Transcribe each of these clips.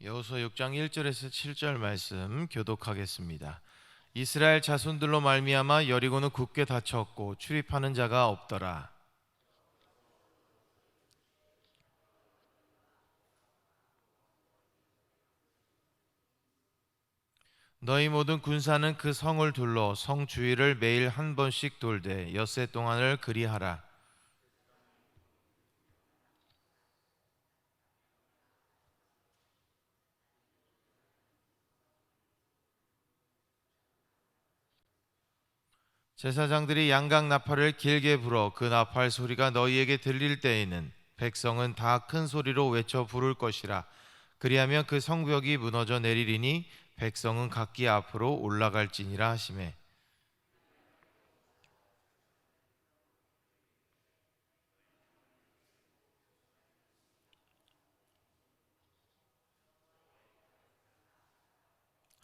여호수아 6장 1절에서 7절 말씀 교독하겠습니다. 이스라엘 자손들로 말미암아 여리고는 굳게 닫혔고 출입하는 자가 없더라. 너희 모든 군사는 그 성을 둘러 성 주위를 매일 한 번씩 돌되 엿새 동안을 그리하라. 제사장들이 양각 나팔을 길게 불어 그 나팔 소리가 너희에게 들릴 때에는 백성은 다 큰 소리로 외쳐 부를 것이라. 그리하면 그 성벽이 무너져 내리리니 백성은 각기 앞으로 올라갈지니라 하시매.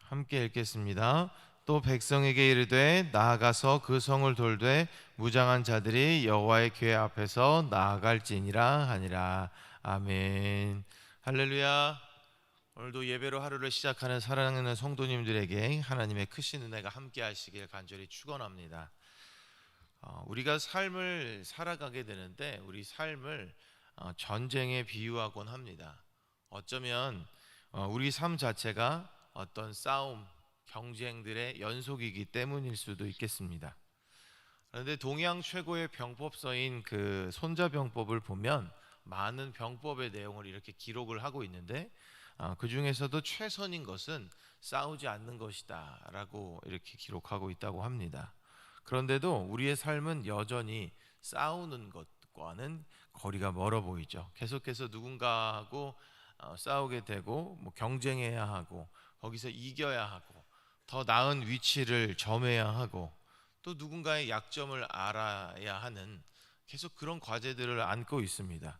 함께 읽겠습니다. 또 백성에게 이르되 나아가서 그 성을 돌되 무장한 자들이 여호와의 궤 앞에서 나아갈지니라 하니라. 아멘. 할렐루야. 오늘도 예배로 하루를 시작하는 사랑하는 성도님들에게 하나님의 크신 은혜가 함께 하시길 간절히 축원합니다. 우리가 삶을 살아가게 되는데 우리 삶을 전쟁에 비유하곤 합니다. 어쩌면 우리 삶 자체가 어떤 싸움, 경쟁들의 연속이기 때문일 수도 있겠습니다. 그런데 동양 최고의 병법서인 그 손자병법을 보면 많은 병법의 내용을 이렇게 기록을 하고 있는데 그 중에서도 최선인 것은 싸우지 않는 것이다 라고 이렇게 기록하고 있다고 합니다. 그런데도 우리의 삶은 여전히 싸우는 것과는 거리가 멀어 보이죠. 계속해서 누군가하고 싸우게 되고 경쟁해야 하고 거기서 이겨야 하고 더 나은 위치를 점해야 하고 또 누군가의 약점을 알아야 하는 계속 그런 과제들을 안고 있습니다.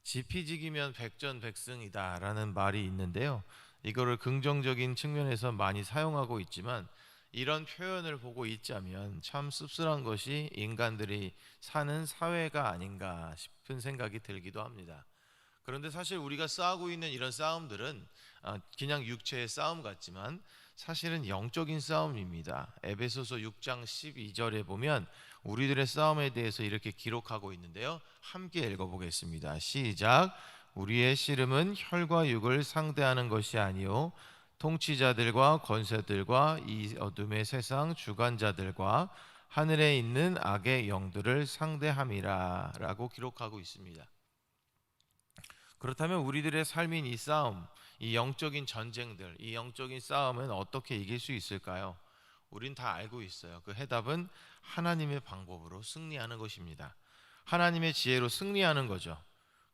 지피지기면 백전백승이다라는 말이 있는데요. 이거를 긍정적인 측면에서 많이 사용하고 있지만 이런 표현을 보고 있자면 참 씁쓸한 것이 인간들이 사는 사회가 아닌가 싶은 생각이 들기도 합니다. 그런데 사실 우리가 싸우고 있는 이런 싸움들은 그냥 육체의 싸움 같지만 사실은 영적인 싸움입니다. 에베소서 6장 12절에 보면 우리들의 싸움에 대해서 이렇게 기록하고 있는데요. 함께 읽어보겠습니다. 시작. 우리의 씨름은 혈과 육을 상대하는 것이 아니요 통치자들과 권세들과 이 어둠의 세상 주관자들과 하늘에 있는 악의 영들을 상대함이라 라고 기록하고 있습니다. 그렇다면 우리들의 삶인 이 싸움, 이 영적인 전쟁들, 이 영적인 싸움은 어떻게 이길 수 있을까요? 우린 다 알고 있어요. 그 해답은 하나님의 방법으로 승리하는 것입니다. 하나님의 지혜로 승리하는 거죠.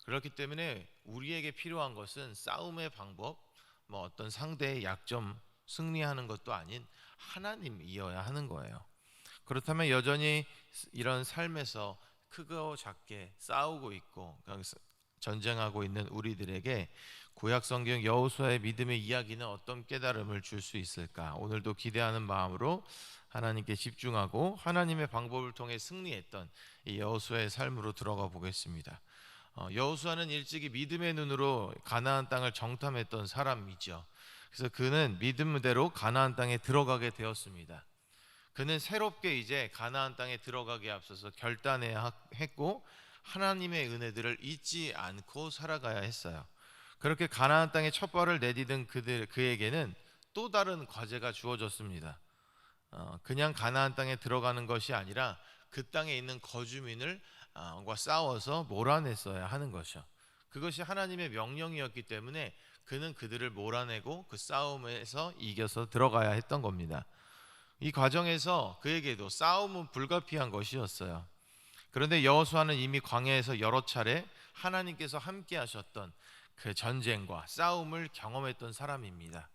그렇기 때문에 우리에게 필요한 것은 싸움의 방법, 어떤 상대의 약점 승리하는 것도 아닌 하나님이어야 하는 거예요. 그렇다면 여전히 이런 삶에서 크고 작게 싸우고 있고 전쟁하고 있는 우리들에게 구약 성경 여호수아의 믿음의 이야기는 어떤 깨달음을 줄 수 있을까? 오늘도 기대하는 마음으로 하나님께 집중하고 하나님의 방법을 통해 승리했던 이 여호수아의 삶으로 들어가 보겠습니다. 여호수아는 일찍이 믿음의 눈으로 가나안 땅을 정탐했던 사람이죠. 그래서 그는 믿음대로 가나안 땅에 들어가게 되었습니다. 그는 새롭게 이제 가나안 땅에 들어가기에 앞서서 결단해야 했고 하나님의 은혜들을 잊지 않고 살아가야 했어요. 그렇게 가나안 땅에 첫 발을 내디딘 그에게는 또 다른 과제가 주어졌습니다. 그냥 가나안 땅에 들어가는 것이 아니라 그 땅에 있는 거주민을 과 싸워서 몰아냈어야 하는 것이요. 그것이 하나님의 명령이었기 때문에 그는 그들을 몰아내고 그 싸움에서 이겨서 들어가야 했던 겁니다. 이 과정에서 그에게도 싸움은 불가피한 것이었어요. 그런데 여호수아는 이미 광야에서 여러 차례 하나님께서 함께 하셨던 그 전쟁과 싸움을 경험했던 사람입니다.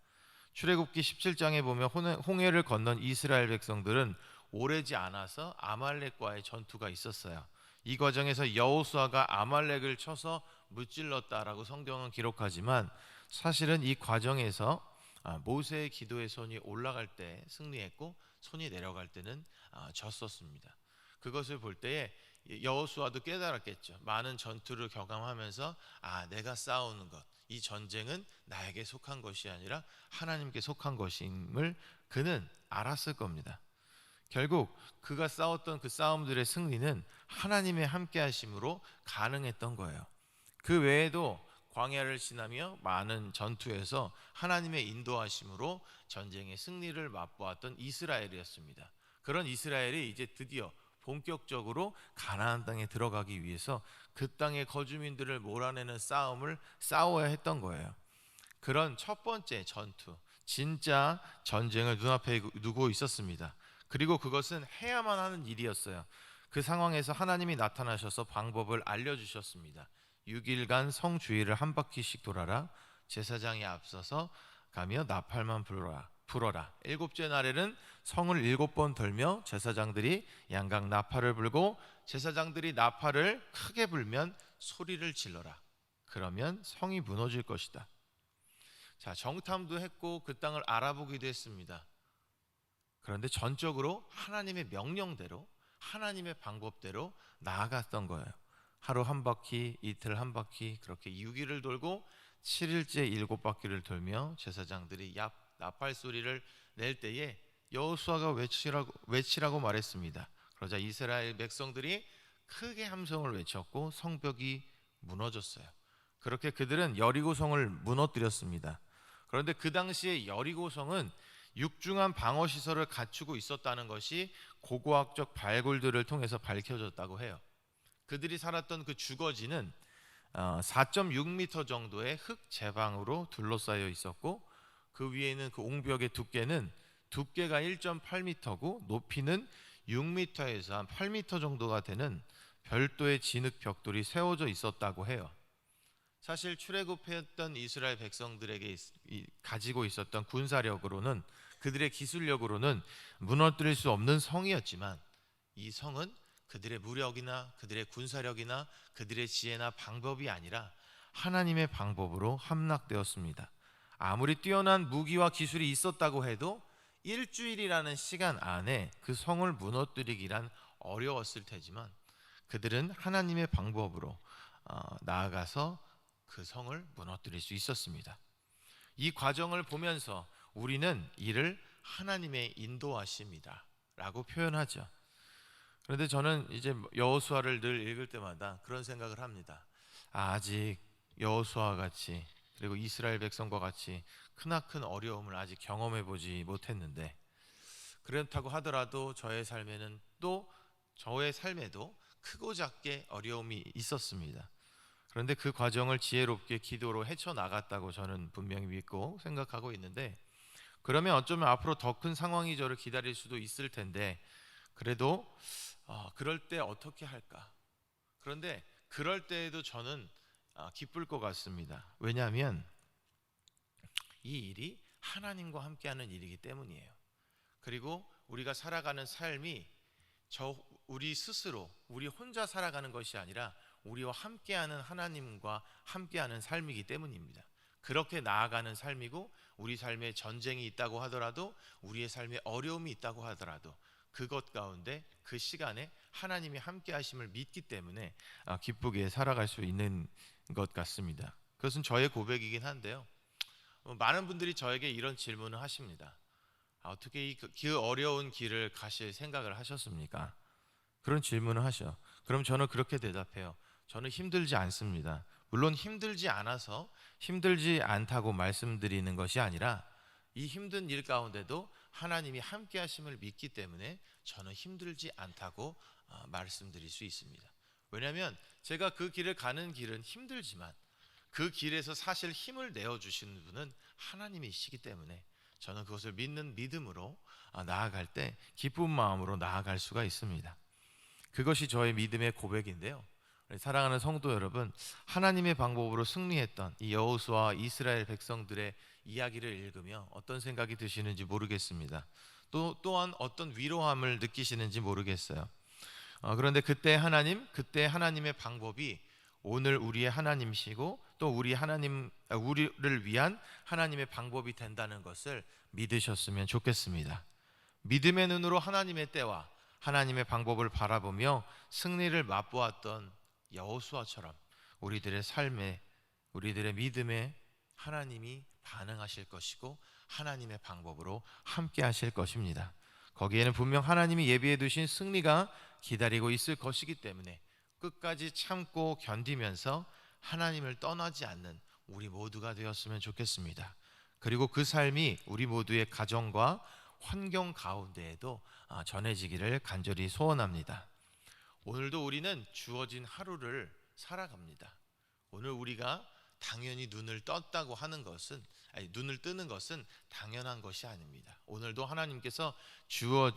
출애굽기 17장에 보면 홍해를 건넌 이스라엘 백성들은 오래지 않아서 아말렉과의 전투가 있었어요. 이 과정에서 여호수아가 아말렉을 쳐서 무찔렀다라고 성경은 기록하지만 사실은 이 과정에서 모세의 기도의 손이 올라갈 때 승리했고 손이 내려갈 때는 졌었습니다. 그것을 볼 때에 여호수아도 깨달았겠죠. 많은 전투를 경험하면서 내가 싸우는 것, 이 전쟁은 나에게 속한 것이 아니라 하나님께 속한 것임을 그는 알았을 겁니다. 결국 그가 싸웠던 그 싸움들의 승리는 하나님의 함께하심으로 가능했던 거예요. 그 외에도 광야를 지나며 많은 전투에서 하나님의 인도하심으로 전쟁의 승리를 맛보았던 이스라엘이었습니다. 그런 이스라엘이 이제 드디어 본격적으로 가나안 땅에 들어가기 위해서 그 땅의 거주민들을 몰아내는 싸움을 싸워야 했던 거예요. 그런 첫 번째 전투, 진짜 전쟁을 눈앞에 두고 있었습니다. 그리고 그것은 해야만 하는 일이었어요. 그 상황에서 하나님이 나타나셔서 방법을 알려주셨습니다. 6일간 성 주위를 한 바퀴씩 돌아라. 제사장이 앞서서 가며 나팔만 불어라. 일곱째 날에는 성을 7번 돌며 제사장들이 양각 나팔을 불고 제사장들이 나팔을 크게 불면 소리를 질러라. 그러면 성이 무너질 것이다. 자, 정탐도 했고 그 땅을 알아보기도 했습니다. 그런데 전적으로 하나님의 명령대로, 하나님의 방법대로 나아갔던 거예요. 하루 한 바퀴, 이틀 한 바퀴, 그렇게 6일을 돌고 7일째 7바퀴를 돌며 제사장들이 나팔 소리를 낼 때에 여호수아가 외치라고 말했습니다. 그러자 이스라엘 백성들이 크게 함성을 외쳤고 성벽이 무너졌어요. 그렇게 그들은 여리고성을 무너뜨렸습니다. 그런데 그 당시에 여리고성은 육중한 방어 시설을 갖추고 있었다는 것이 고고학적 발굴들을 통해서 밝혀졌다고 해요. 그들이 살았던 그 주거지는 4.6m 정도의 흙 제방으로 둘러싸여 있었고 그 위에 있는 그 옹벽의 두께가 1.8m고 높이는 6m에서 한 8m 정도가 되는 별도의 진흙 벽돌이 세워져 있었다고 해요. 사실 출애굽했던 이스라엘 백성들에게 가지고 있었던 군사력으로는, 그들의 기술력으로는 무너뜨릴 수 없는 성이었지만 이 성은 그들의 무력이나 그들의 군사력이나 그들의 지혜나 방법이 아니라 하나님의 방법으로 함락되었습니다. 아무리 뛰어난 무기와 기술이 있었다고 해도 일주일이라는 시간 안에 그 성을 무너뜨리기란 어려웠을 테지만 그들은 하나님의 방법으로 나아가서 그 성을 무너뜨릴 수 있었습니다. 이 과정을 보면서 우리는 이를 하나님의 인도하심이다 라고 표현하죠. 그런데 저는 이제 여호수아를 늘 읽을 때마다 그런 생각을 합니다. 아직 여호수아와 같이, 그리고 이스라엘 백성과 같이 크나큰 어려움을 아직 경험해 보지 못했는데, 그렇다고 하더라도 저의 삶에도 크고 작게 어려움이 있었습니다. 그런데 그 과정을 지혜롭게 기도로 헤쳐나갔다고 저는 분명히 믿고 생각하고 있는데, 그러면 어쩌면 앞으로 더 큰 상황이 저를 기다릴 수도 있을 텐데, 그래도 그럴 때 어떻게 할까? 그런데 그럴 때에도 저는 기쁠 것 같습니다. 왜냐하면 이 일이 하나님과 함께하는 일이기 때문이에요. 그리고 우리가 살아가는 삶이 우리 스스로, 우리 혼자 살아가는 것이 아니라 우리와 함께하는 하나님과 함께하는 삶이기 때문입니다. 그렇게 나아가는 삶이고, 우리 삶에 전쟁이 있다고 하더라도, 우리의 삶에 어려움이 있다고 하더라도 그것 가운데 그 시간에 하나님이 함께 하심을 믿기 때문에 기쁘게 살아갈 수 있는 것 같습니다. 그것은 저의 고백이긴 한데요, 많은 분들이 저에게 이런 질문을 하십니다. 어떻게 그 어려운 길을 가실 생각을 하셨습니까? 그런 질문을 하셔. 그럼 저는 그렇게 대답해요. 저는 힘들지 않습니다. 물론 힘들지 않다고 말씀드리는 것이 아니라, 이 힘든 일 가운데도 하나님이 함께 하심을 믿기 때문에 저는 힘들지 않다고 말씀드릴 수 있습니다. 왜냐하면 제가 그 길을 가는 길은 힘들지만 그 길에서 사실 힘을 내어주시는 분은 하나님이시기 때문에 저는 그것을 믿는 믿음으로 나아갈 때 기쁜 마음으로 나아갈 수가 있습니다. 그것이 저의 믿음의 고백인데요, 사랑하는 성도 여러분, 하나님의 방법으로 승리했던 이 여호수아와 이스라엘 백성들의 이야기를 읽으며 어떤 생각이 드시는지 모르겠습니다. 또한 어떤 위로함을 느끼시는지 모르겠어요. 그런데 그때 하나님의 방법이 오늘 우리의 하나님이시고 또 우리를 위한 하나님의 방법이 된다는 것을 믿으셨으면 좋겠습니다. 믿음의 눈으로 하나님의 때와 하나님의 방법을 바라보며 승리를 맛보았던 여호수아처럼 우리들의 삶에, 우리들의 믿음에 하나님이 반응하실 것이고 하나님의 방법으로 함께 하실 것입니다. 거기에는 분명 하나님이 예비해 두신 승리가 기다리고 있을 것이기 때문에 끝까지 참고 견디면서 하나님을 떠나지 않는 우리 모두가 되었으면 좋겠습니다. 그리고 그 삶이 우리 모두의 가정과 환경 가운데에도 전해지기를 간절히 소원합니다. 오늘도 우리는 주어진 하루를 살아갑니다. 오늘 우리가 당연히 눈을 떴다고 하는 것은, 눈을 뜨는 것은 당연한 것이 아닙니다. 오늘도 하나님께서 주어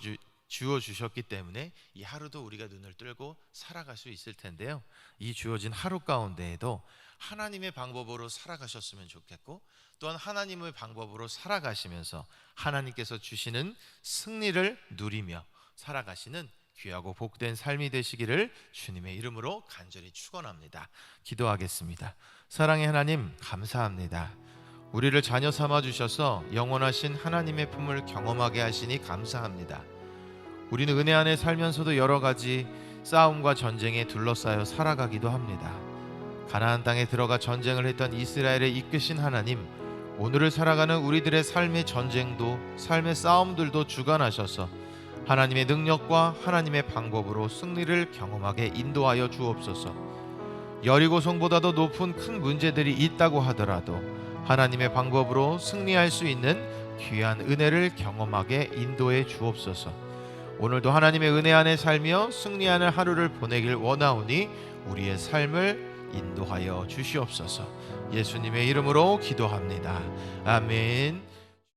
주셨기 때문에 이 하루도 우리가 눈을 뜨고 살아갈 수 있을 텐데요. 이 주어진 하루 가운데에도 하나님의 방법으로 살아가셨으면 좋겠고, 또한 하나님의 방법으로 살아가시면서 하나님께서 주시는 승리를 누리며 살아가시는 귀하고 복된 삶이 되시기를 주님의 이름으로 간절히 축원합니다. 기도하겠습니다. 사랑의 하나님, 감사합니다. 우리를 자녀 삼아 주셔서 영원하신 하나님의 품을 경험하게 하시니 감사합니다. 우리는 은혜 안에 살면서도 여러 가지 싸움과 전쟁에 둘러싸여 살아가기도 합니다. 가나안 땅에 들어가 전쟁을 했던 이스라엘을 이끄신 하나님, 오늘을 살아가는 우리들의 삶의 전쟁도, 삶의 싸움들도 주관하셔서 하나님의 능력과 하나님의 방법으로 승리를 경험하게 인도하여 주옵소서. 여리고성보다도 높은 큰 문제들이 있다고 하더라도 하나님의 방법으로 승리할 수 있는 귀한 은혜를 경험하게 인도해 주옵소서. 오늘도 하나님의 은혜 안에 살며 승리하는 하루를 보내길 원하오니 우리의 삶을 인도하여 주시옵소서. 예수님의 이름으로 기도합니다. 아멘.